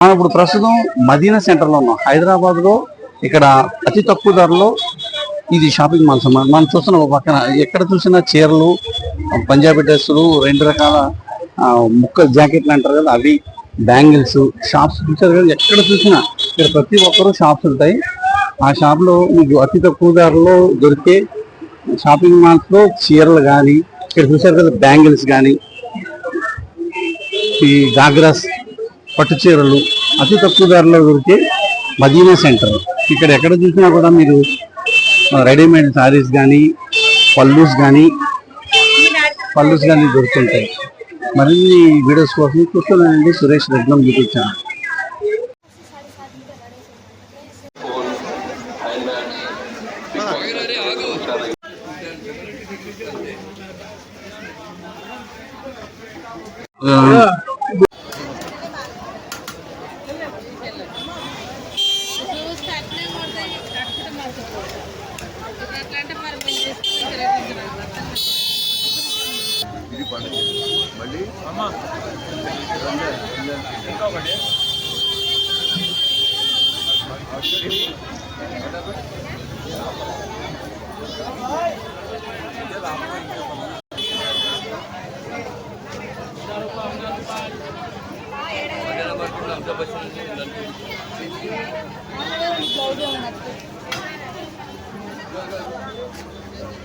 మనం ఇప్పుడు ప్రస్తుతం మదీనా సెంటర్లో ఉన్నాం. హైదరాబాద్లో ఇక్కడ అతి తక్కువ ధరలో ఇది షాపింగ్ మాల్స్ అన్నమాట. మనం చూస్తున్న ఒక పక్కన ఎక్కడ చూసినా చీరలు, పంజాబీ డ్రెస్సులు, 2 రకాల ముక్కలు జాకెట్లు అంటారు కదా, అవి, బ్యాంగిల్స్ షాప్స్ చూసారు కదా. ఎక్కడ చూసినా ఇక్కడ ప్రతి ఒక్కరూ షాప్స్ ఉంటాయి. ఆ షాప్లో మీకు అతి తక్కువ ధరలో దొరికే షాపింగ్ మాల్స్లో చీరలు కానీ, ఇక్కడ చూసారు కదా బ్యాంగిల్స్ కానీ, ఈ గాగ్రాస్ పట్టు చీరలు అతి తక్కువ ధరలో దొరికే మదీనా సెంటర్. ఇక్కడ ఎక్కడ చూసినా కూడా మీరు రెడీమేడ్ శారీస్ కానీ పల్లూస్ కానీ దొరుకుతుంటాయి. మరిన్ని వీడియోస్ కోసం చూస్తున్నానండి సురేష్ రత్నం యూట్యూబ్ ఛానల్.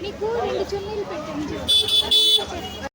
మీకు 2 చున్నీలు పెట్టండి.